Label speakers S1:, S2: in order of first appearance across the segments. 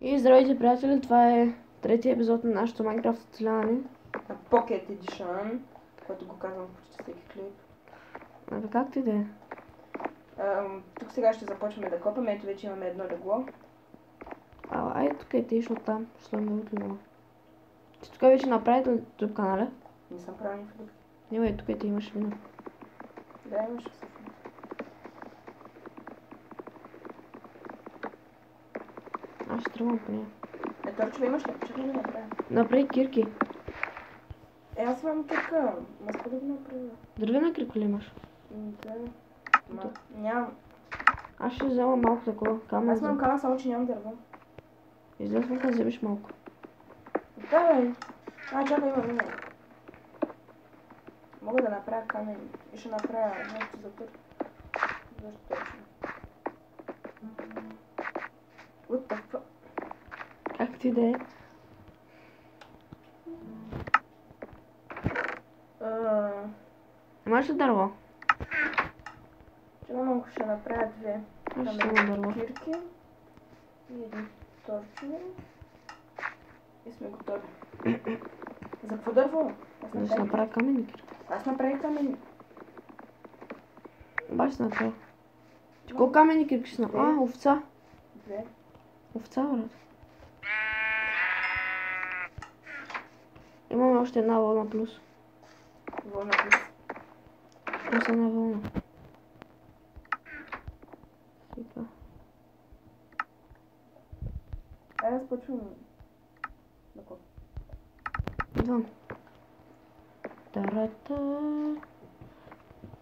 S1: И здравейте, приятели, това е третия епизод на нашото Minecraft оцеляване.
S2: На Pocket Edition, който го казвам в почти всеки клип.
S1: Абе, както и да е.
S2: Тук сега ще започваме да копаме. Ето вече имаме едно легло.
S1: Ай, тук е ти, защото там ще сме много. Ти тук вече направите ли YouTube канала?
S2: Не съм правил никакво друго.
S1: Няма, тук е ти имаш вина.
S2: Да, имаш всъщност.
S1: Аз ще тръгвам по нея.
S2: Торчове имаш ли? Чакай да направя.
S1: Направи кирки.
S2: Аз имам кирка. Маска да го направя.
S1: Дървена кирка ли имаш?
S2: Да. Нямам.
S1: Аз ще взема малко такова камък.
S2: Аз имам камък, само че нямам дърво.
S1: Излез да вземеш малко.
S2: Да, бе. Чакай, имам. Мога да направя камен. И ще направя нещо за тър. Защо точно? What the fuck?
S1: Как ти да е? Имаш ли дърво?
S2: Малко ще направя две кирки и един торчове и сме готови. За какво дърво?
S1: Да ще направя каменни кирки.
S2: Аз направих каменни.
S1: Баш на това. Ти колко каменни кирки ще направя? Овца.
S2: Две.
S1: Овца, брат. Имаме още една вълна плюс.
S2: Вълна плюс.
S1: Плюс една вълна. Сега.
S2: Аз почвам да копа.
S1: Идвам. Тарата.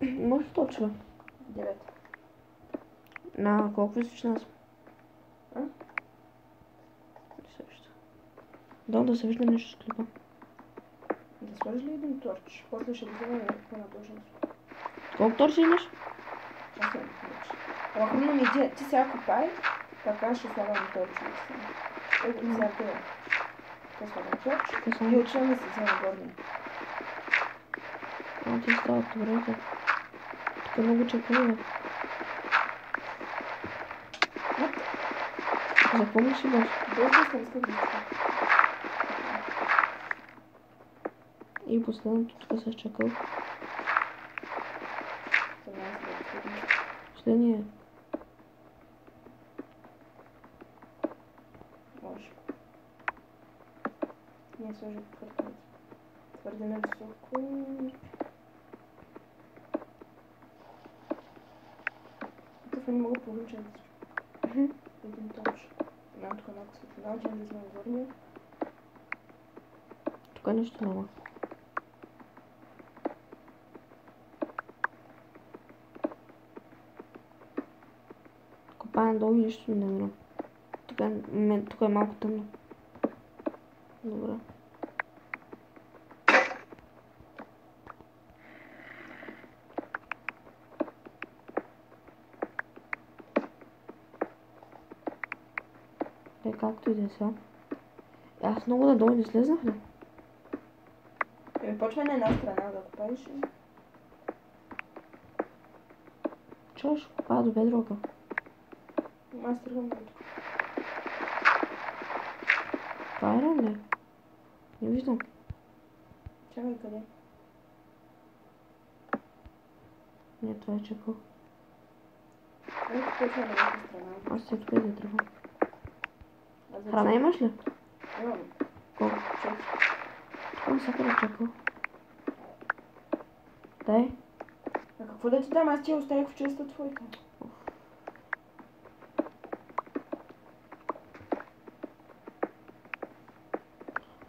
S1: Може точно.
S2: 9.
S1: На колко височина съм? Също. Да се вижда нещо с клипа.
S2: Да сложи ли един торч? После ще го взема и по-надължен.
S1: Колко торча имаш?
S2: Аз нямам торч. Ама хрумна ми идея. Ти сега копай, така ще слагам торчове. Ето сега това. Те слагам торч и отивам да се взема горни.
S1: Ти става добре. Тук е много чекали. За какво ми си баш?
S2: Без да съм искал да
S1: И последното тук се чакал. Последния.
S2: Може. Не сложи твърде високо. Тук не мога получа да се един точ. Нямам тук малко светлина, отивам да взема горния.
S1: Тук нищо няма. Копая долу и нищо не намирам. Тук е малко тъмно. Добре. Както и да е сега. Аз много надолу не слезнах ли?
S2: Почвай на една страна да копаеш.
S1: Чого ще копая до бедрока?
S2: Аз тръгвам на тук.
S1: Това е рам ли? Не виждам.
S2: Чакай, къде?
S1: Не, това е чакъл.
S2: Ето почва на една страна.
S1: Аз се тук да тръгвам. Храна имаш ли?
S2: Имам.
S1: Колко?
S2: Чакай.
S1: Тук всяка да чакъл. Дай.
S2: А какво да ти дам? Аз ти я оставих в частта твоята.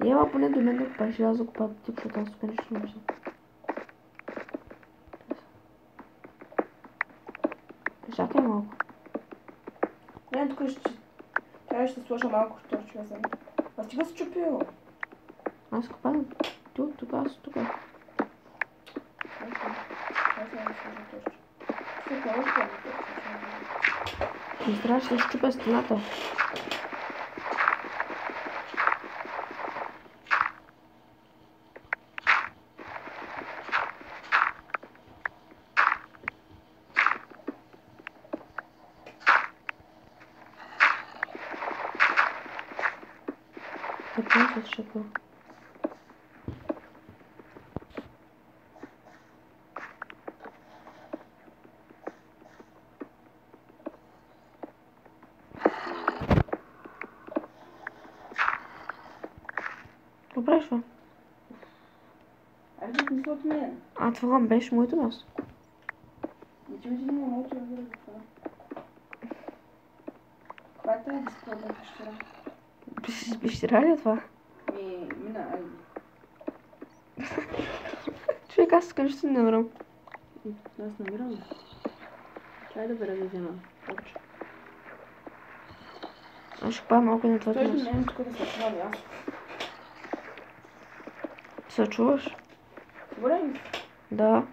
S1: Ела поне до мен да копаеш, аз да копая тип, защото аз тук нищо не виждам. Чакай малко.
S2: Не, тук ще сложа малко торчове за мен. Аз ти го си чупил.
S1: Аз копая. Тук, аз тук.
S2: Аз няма да сложа торчове. Ще правиш това торчове.
S1: Не трябваше да щупя стената. Какво се шепва? Какво правиш, бе?
S2: Айде да мисля от мен.
S1: А, това беше моето място.
S2: Не ти отиди на моето разбира за това. Каква е тази дисплодна пещера?
S1: Пещера ли е това?
S2: Мина, айде.
S1: Човек, аз искам, ще си намерам.
S2: Аз намирам. Чай да бъде да взема. Точно.
S1: Аз ще правя малко на твоето
S2: Той
S1: място.
S2: не е тук да се чува място.
S1: Се чуваш?
S2: Сигурен ли?
S1: Да.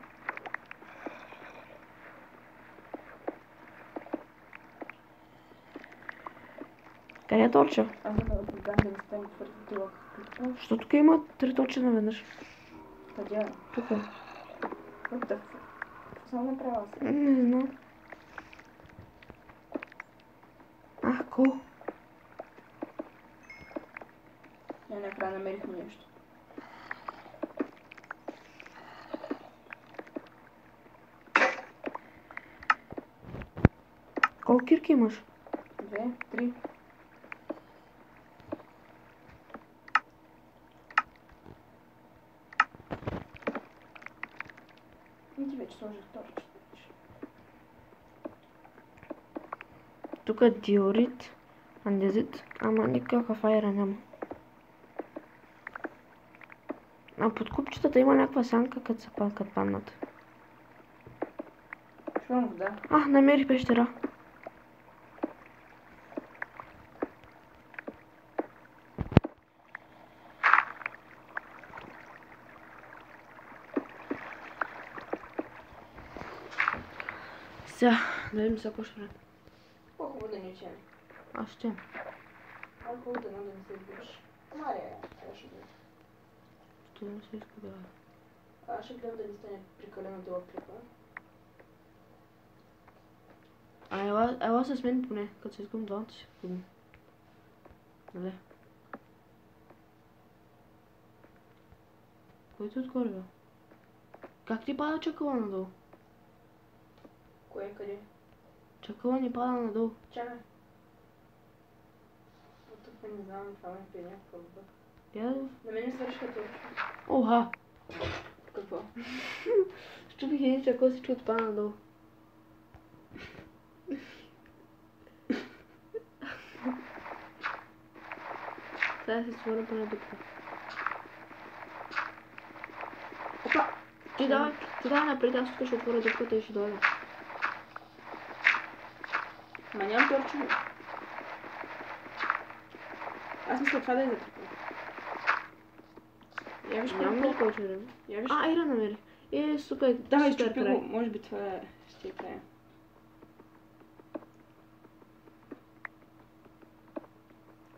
S1: Къде е торча?
S2: Аз да оправдам да не стане твърди тилък.
S1: Що тук има 3 точки наведнъж?
S2: Къде е?
S1: Тук.
S2: What the fuck? Какво съм направила сега?
S1: Не знам. Ко?
S2: Накрая намерихме нещо.
S1: Колко кирки имаш?
S2: 2, 3. И ти вече сложих торч.
S1: Тук е диорит, андезит, ама никакъв айра няма. А под купчетата има някаква сянка, като паднат.
S2: Чувам вода.
S1: Намерих пещера. Сега, да видим сега какво ще правим.
S2: По-хубаво да ни учим.
S1: Аз ще.
S2: По-хубаво да не се избираш. Мария, трябваше да.
S1: Що да не се иска да...
S2: Аз ще гледам да не стане прекалено дълъг клипа.
S1: Ела се смени поне, като се искам двамата си. Нали? Който отгоре, бе? Как ти пада чакъла надолу?
S2: Кое къде?
S1: Чакъла ни пада надолу.
S2: Чакай. Тук не знам, това ме е някакъв бък. На мен свършиха точно.
S1: Оха!
S2: Какво?
S1: Щупих един чакъл, всичко отпада надолу. Сега се свърна поне дупка. Опа! Ти давай напред, аз тук ще отворя дупката и ще дойда.
S2: Ма нямам торчове. Аз мисля това да е затрепа. Я виж
S1: Нямам ли повече време?
S2: Я виж.
S1: Айра намерих. Супер.
S2: Давай,
S1: супер
S2: изчупи
S1: край.
S2: го. Може би това ще е края.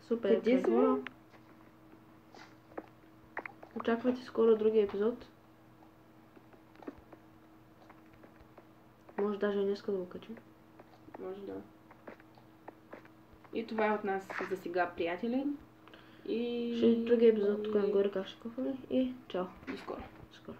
S1: Супер.
S2: Къде си, бе?
S1: Очаквайте скоро другия епизод. Може даже и днеска да го качим.
S2: Може да. И това е от нас за сега, приятели. И...
S1: Ще е другия епизод, тук нагоре как ще кафаме и чао.
S2: И скоро.
S1: Скоро.